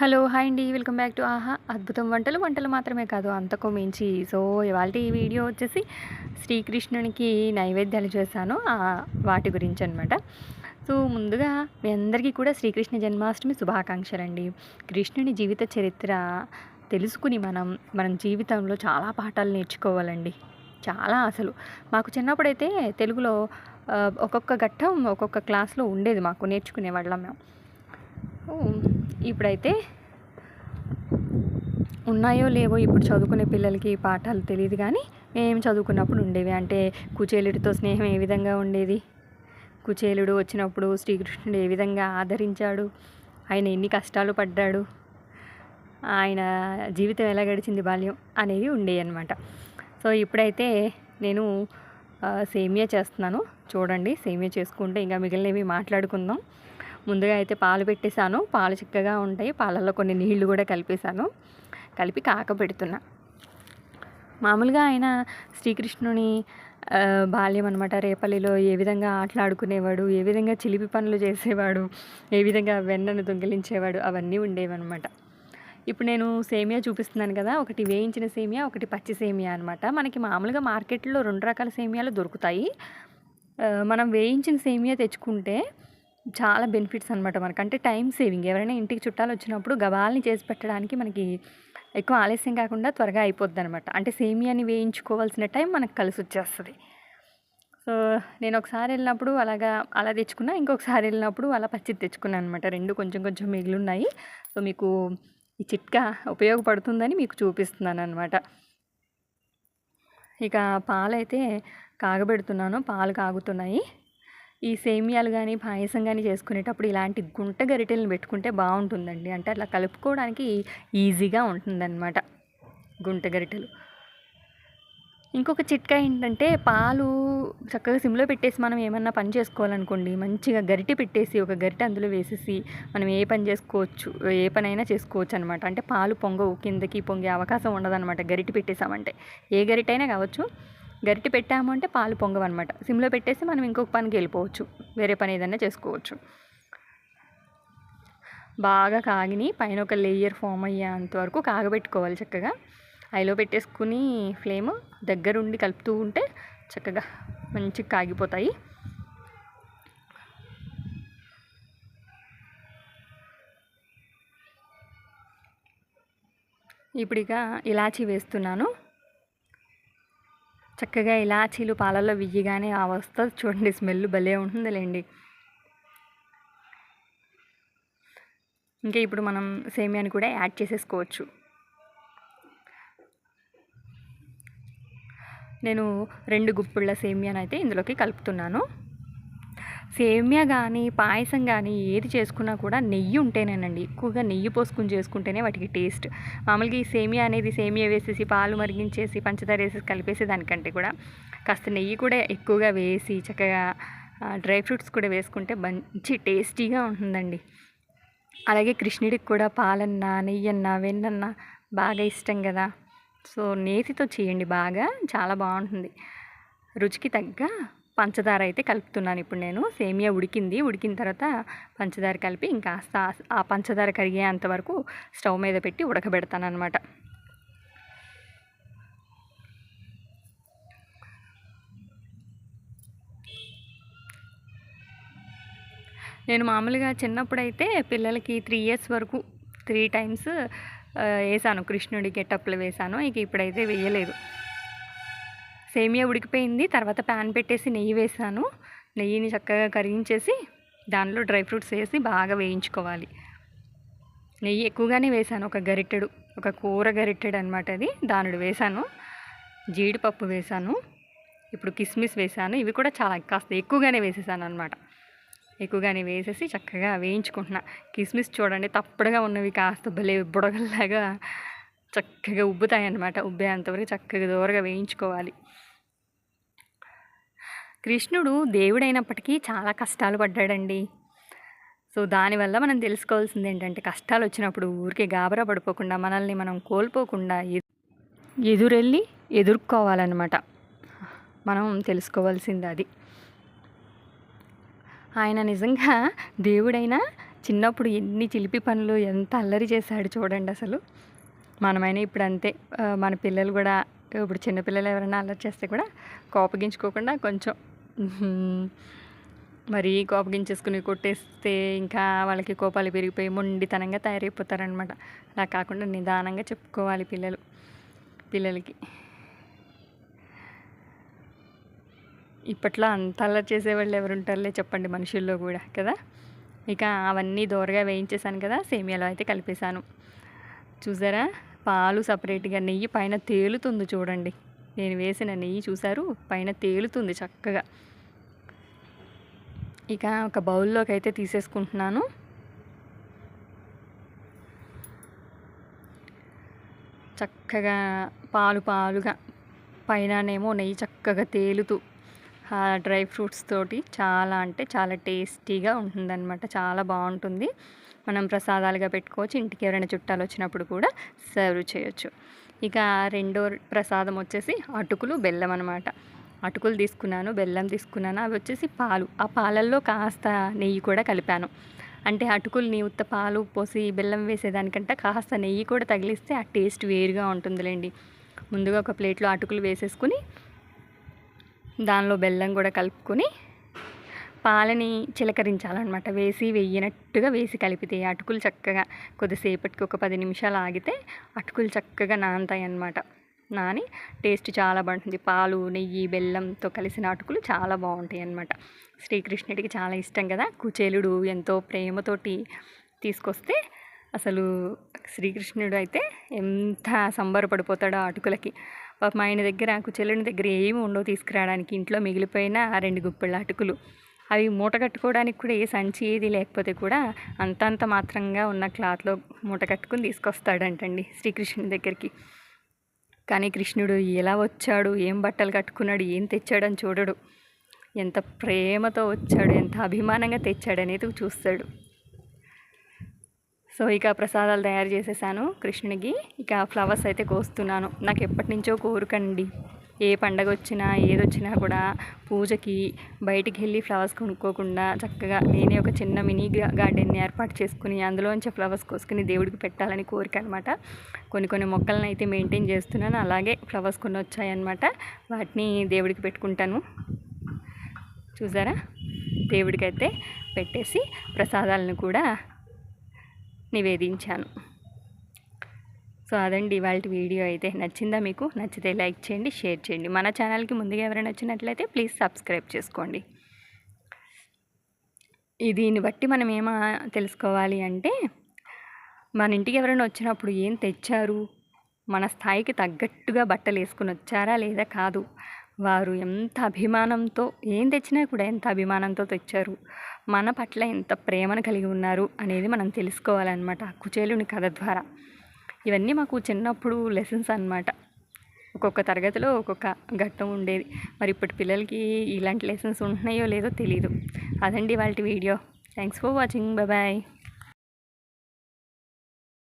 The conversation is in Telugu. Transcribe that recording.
హలో! హాయ్ అండి. వెల్కమ్ బ్యాక్ టు ఆహా! అద్భుతం వంటలు. వంటలు మాత్రమే కాదు అంతకు మించి. సో, ఇవాల్టి ఈ వీడియో వచ్చేసి శ్రీకృష్ణునికి నైవేద్యాలు చేశాను. వాటి గురించనమాట. సో, ముందుగా మీ అందరికీ కూడా శ్రీకృష్ణ జన్మాష్టమి శుభాకాంక్షలండి. కృష్ణుని జీవిత చరిత్ర తెలుసుకుని మన జీవితంలో చాలా పాఠాలు నేర్చుకోవాలండి. చాలా అసలు. మాకు చిన్నప్పుడైతే తెలుగులో ఒక్కొక్క ఘట్టం ఒక్కొక్క క్లాస్‌లో ఉండేది మాకు నేర్చుకునేవాళ్ళం మేము. ఇప్పుడైతే ఉన్నాయో లేవో ఇప్పుడు చదువుకునే పిల్లలకి ఈ పాఠాలు తెలీదు కానీ మేము చదువుకున్నప్పుడు ఉండేవి. అంటే కుచేలుడితో స్నేహం ఏ విధంగా ఉండేది, కుచేలుడు వచ్చినప్పుడు శ్రీకృష్ణుడు ఏ విధంగా ఆదరించాడు, ఆయన ఎన్ని కష్టాలు పడ్డాడు, ఆయన జీవితం ఎలా గడిచింది బాల్యం అనేవి ఉండేవి అన్నమాట. సో ఇప్పుడైతే నేను సేమియా చేస్తున్నాను. చూడండి, సేమియా చేసుకుంటే ఇంకా మిగిలినవి మాట్లాడుకుందాం. ముందుగా అయితే పాలు పెట్టేశాను. పాలు చిక్కగా ఉంటాయి. పాలల్లో కొన్ని నీళ్లు కూడా కలిపి కాకపెడుతున్నా. మామూలుగా ఆయన శ్రీకృష్ణుని బాల్యం అనమాట. రేపల్లిలో ఏ విధంగా ఆటలాడుకునేవాడు, ఏ విధంగా చిలిపి పనులు చేసేవాడు, ఏ విధంగా వెన్నను దొంగిలించేవాడు, అవన్నీ ఉండేవన్నమాట. ఇప్పుడు నేను సేమియా చూపిస్తున్నాను కదా, ఒకటి వేయించిన సేమియా, ఒకటి పచ్చి సేమియా అనమాట. మనకి మామూలుగా మార్కెట్లో 2 రకాల సేమియాలు దొరుకుతాయి. మనం వేయించిన సేమియా తెచ్చుకుంటే చాలా బెనిఫిట్స్ అనమాట మనకు. అంటే టైం సేవింగ్. ఎవరైనా ఇంటికి చుట్టాలు వచ్చినప్పుడు గబాల్ని చేసి పెట్టడానికి మనకి ఎక్కువ ఆలస్యం కాకుండా త్వరగా అయిపోద్ది అనమాట. అంటే సేమియాని వేయించుకోవాల్సిన టైం మనకు కలిసి వచ్చేస్తుంది. సో నేను ఒకసారి వెళ్ళినప్పుడు అలా తెచ్చుకున్నా, ఇంకొకసారి వెళ్ళినప్పుడు అలా పచ్చిది తెచ్చుకున్నాను అనమాట. 2 కొంచెం మిగిలిన్నాయి. సో మీకు ఈ చిట్కా ఉపయోగపడుతుందని మీకు చూపిస్తున్నాను అనమాట. ఇక పాలైతే కాగబెడుతున్నాను. పాలు కాగుతున్నాయి. ఈ సేమియాలు కానీ పాయసం కానీ చేసుకునేటప్పుడు ఇలాంటి గుంట గరిటెలను పెట్టుకుంటే బాగుంటుందండి. అంటే అట్లా కలుపుకోవడానికి ఈజీగా ఉంటుందన్నమాట గుంట గరిటెలు. ఇంకొక చిట్కా ఏంటంటే, పాలు చక్కగా సిమ్లో పెట్టేసి మనం ఏమన్నా పని చేసుకోవాలనుకోండి, మంచిగా గరిటె పెట్టేసి ఒక గరిటె అందులో వేసేసి మనం ఏ పనైనా చేసుకోవచ్చు అనమాట. అంటే పాలు పొంగవు, కిందకి పొంగే అవకాశం ఉండదన్నమాట గరిటె పెట్టేసామంటే. ఏ గరిటె కావచ్చు, గరిటె పెట్టాము అంటే పాలు పొంగవన్నమాట. సిమ్లో పెట్టేసి మనం ఇంకొక పనికి వెళ్ళిపోవచ్చు, వేరే పని ఏదైనా చేసుకోవచ్చు. బాగా కాగిని పైన ఒక లేయర్ ఫామ్ అయ్యేంత వరకు కాగబెట్టుకోవాలి చక్కగా. హైలో పెట్టేసుకుని ఫ్లేమ్ దగ్గరుండి కలుపుతూ ఉంటే చక్కగా మంచిగా కాగిపోతాయి. ఇప్పుడు ఇక ఇలాచీ వేస్తున్నాను. చక్కగా ఇలాచీలు పాలల్లో వియ్యగానే వస్తుంది చూడండి, స్మెల్ భలే ఉంటుందిలేండి. ఇంకా ఇప్పుడు మనం సేమియాని కూడా యాడ్ చేసేసుకోవచ్చు. నేను 2 గుప్పిళ్ళ సేమియాని అయితే ఇందులోకి కలుపుతున్నాను. సేమియా కానీ పాయసం కానీ ఏది చేసుకున్నా కూడా నెయ్యి ఉంటేనేనండి. ఎక్కువగా నెయ్యి పోసుకుని చేసుకుంటేనే వాటికి టేస్ట్. మామూలుగా ఈ సేమియా వేసేసి పాలు మరిగించేసి పంచదార వేసేసి కలిపేసే దానికంటే కూడా కాస్త నెయ్యి కూడా ఎక్కువగా వేసి చక్కగా డ్రై ఫ్రూట్స్ కూడా వేసుకుంటే మంచి టేస్టీగా ఉంటుందండి. అలాగే కృష్ణుడికి కూడా పాలన్నా, నెయ్యన్నా, వెన్నన్నా బాగా ఇష్టం కదా. సో నేతితో చేయండి, బాగా చాలా బాగుంటుంది. రుచికి తగ్గ పంచదార అయితే కలుపుతున్నాను ఇప్పుడు నేను. సేమియా ఉడికిన తర్వాత పంచదార కలిపి ఇంకాస్త ఆ పంచదార కరిగేంత వరకు స్టవ్ మీద పెట్టి ఉడకబెడతాను అనమాట. నేను మామూలుగా చిన్నప్పుడైతే పిల్లలకి 3 ఇయర్స్ వరకు 3 టైమ్స్ వేసాను, కృష్ణుడి గెటప్లు వేసాను. ఇక ఇప్పుడైతే వేయలేదు. సేమియా ఉడికిపోయింది. తర్వాత ప్యాన్ పెట్టేసి నెయ్యి వేసాను. నెయ్యిని చక్కగా కరిగించేసి దానిలో డ్రై ఫ్రూట్స్ వేసి బాగా వేయించుకోవాలి. నెయ్యి ఎక్కువగానే వేసాను, ఒక కూర గరిటెడు అనమాట అది, దానిడు వేసాను. జీడిపప్పు వేసాను. ఇప్పుడు కిస్మిస్ వేసాను. ఇవి కూడా కాస్త ఎక్కువగానే వేసేసాను అనమాట. ఎక్కువగానే వేసేసి చక్కగా వేయించుకుంటున్నా. కిస్మిస్ చూడండి, తప్పడుగా ఉన్నవి కాస్త భలే బుడగల్లాగా చక్కగా ఉబ్బుతాయి అన్నమాట. ఉబ్బేంతవరకు చక్కగా దూరగా వేయించుకోవాలి. కృష్ణుడు దేవుడైనప్పటికీ చాలా కష్టాలు పడ్డాడండి. సో దానివల్ల మనం తెలుసుకోవాల్సింది ఏంటంటే, కష్టాలు వచ్చినప్పుడు ఊరికే గాబరా పడిపోకుండా, మనల్ని మనం కోల్పోకుండా ఎదుర్కోవాలన్నమాట. మనం తెలుసుకోవాల్సింది అది. ఆయన నిజంగా దేవుడైనా చిన్నప్పుడు ఎన్ని చిలిపి పనులు ఎంత అల్లరి చేశాడు చూడండి అసలు. మనమైనా ఇప్పుడు అంతే. మన పిల్లలు కూడా ఇప్పుడు చిన్నపిల్లలు ఎవరైనా అల్లరి చేస్తే కూడా కోపగించుకోకుండా కొంచెం మరీ కోపగించేసుకుని కొట్టేస్తే ఇంకా వాళ్ళకి కోపాలు పెరిగిపోయి మొండితనంగా తయారైపోతారనమాట. అలా కాకుండా నిదానంగా చెప్పుకోవాలి పిల్లలకి. ఇప్పట్లో అంత అల్లరి చేసేవాళ్ళు ఎవరుంటారులే చెప్పండి మనుషుల్లో కూడా కదా. ఇక అవన్నీ దోరగా వేయించేసాను కదా, సేమియాలో అయితే కలిపేశాను. చూసారా, పాలు సపరేట్గా, నెయ్యి పైన తేలుతుంది చూడండి. నేను వేసిన నెయ్యి చూసారు, పైన తేలుతుంది చక్కగా. ఇక ఒక బౌల్లోకి అయితే తీసేసుకుంటున్నాను. చక్కగా పాలుగా పైననేమో నెయ్యి చక్కగా తేలుతూ డ్రై ఫ్రూట్స్ తోటి చాలా అంటే చాలా టేస్టీగా ఉంటుందన్నమాట. చాలా బాగుంటుంది. మనం ప్రసాదాలుగా పెట్టుకోవచ్చు. ఇంటికి ఎవరైనా చుట్టాలు వచ్చినప్పుడు కూడా సర్వ్ చేయొచ్చు. ఇక రెండో ప్రసాదం వచ్చేసి అటుకులు బెల్లం అనమాట. అటుకులు తీసుకున్నాను, బెల్లం తీసుకున్నాను. అవి వచ్చేసి పాలు. ఆ పాలల్లో కాస్త నెయ్యి కూడా కలిపాను. అంటే అటుకుల్ని ఉత్త పాలు పోసి బెల్లం వేసేదానికంటే కాస్త నెయ్యి కూడా తగిలిస్తే ఆ టేస్ట్ వేరుగా ఉంటుందిలేండి. ముందుగా ఒక ప్లేట్లో అటుకులు వేసేసుకుని దానిలో బెల్లం కూడా కలుపుకొని పాలని చిలకరించాలన్నమాట. వెయ్యినట్టుగా వేసి కలిపితే అటుకులు చక్కగా కొద్దిసేపటికి ఒక 10 నిమిషాలు ఆగితే అటుకులు చక్కగా నానతాయి అన్నమాట. నాని టేస్ట్ చాలా బాగుంటుంది. పాలు, నెయ్యి, బెల్లంతో కలిసిన అటుకులు చాలా బాగుంటాయి అన్నమాట. శ్రీకృష్ణుడికి చాలా ఇష్టం కదా. కుచేలుడు ఎంతో ప్రేమతోటి తీసుకొస్తే అసలు శ్రీకృష్ణుడు అయితే ఎంత సంబరపడిపోతాడో ఆ అటుకులకి. పాపం ఆయన దగ్గర, కుచేలుని దగ్గర ఏమి ఉండవు తీసుకురావడానికి. ఇంట్లో మిగిలిపోయిన 2 గుప్పెళ్ళ అటుకులు. అవి మూట కట్టుకోవడానికి కూడా ఏ సంచి ఏది లేకపోతే కూడా అంతంత మాత్రంగా ఉన్న క్లాత్లో మూట కట్టుకుని తీసుకొస్తాడంటండి శ్రీకృష్ణుని దగ్గరికి. కానీ కృష్ణుడు ఎలా వచ్చాడు, ఏం బట్టలు కట్టుకున్నాడు, ఏం తెచ్చాడని చూడడు. ఎంత ప్రేమతో వచ్చాడు, ఎంత అభిమానంగా తెచ్చాడు అనేది చూస్తాడు. సో ఇక ప్రసాదాలు తయారు చేసేసాను కృష్ణునికి. ఇక ఫ్లవర్స్ అయితే కోస్తున్నాను. నాకు ఎప్పటి నుంచో కోరికండి, ఏ పండగ వచ్చినా ఏదొచ్చినా కూడా పూజకి బయటికి వెళ్ళి ఫ్లవర్స్ కొనుక్కోకుండా చక్కగా నేనే ఒక చిన్న మినీ గార్డెన్ని ఏర్పాటు చేసుకుని అందులోంచి ఫ్లవర్స్ కోసుకుని దేవుడికి పెట్టాలని కోరిక అనమాట. కొన్ని మొక్కలను అయితే మెయింటైన్ చేస్తున్నాను. అలాగే ఫ్లవర్స్ కొన్ని వచ్చాయన్నమాట. వాటిని దేవుడికి పెట్టుకుంటాను. చూసారా, దేవుడికైతే పెట్టేసి ప్రసాదాలను కూడా నివేదించాను. సో అదండి ఇవాళ వీడియో అయితే. నచ్చిందా మీకు? నచ్చితే లైక్ చేయండి, షేర్ చేయండి. మన ఛానల్కి ముందుగా ఎవరైనా వచ్చినట్లయితే ప్లీజ్ సబ్స్క్రైబ్ చేసుకోండి. దీన్ని బట్టి మనం ఏమో తెలుసుకోవాలి అంటే, మన ఇంటికి ఎవరైనా వచ్చినప్పుడు ఏం తెచ్చారు, మన స్థాయికి తగ్గట్టుగా బట్టలు వేసుకుని వచ్చారా లేదా కాదు, వారు ఎంత అభిమానంతో ఏం తెచ్చినా కూడా ఎంత అభిమానంతో తెచ్చారు, మన పట్ల ఎంత ప్రేమను కలిగి ఉన్నారు అనేది మనం తెలుసుకోవాలన్నమాట కుచేలుని కథ ద్వారా. ఇవన్నీ మాకు చిన్నప్పుడు లెసన్స్ అన్నమాట. ఒక్కొక్క తరగతిలో ఒక్కొక్క ఘట్టం ఉండేది. మరి ఇప్పటి పిల్లలకి ఇలాంటి లెసన్స్ ఉంటున్నాయో లేదో తెలీదు. అదండి వాళ్ళ video. Thanks for watching. Bye.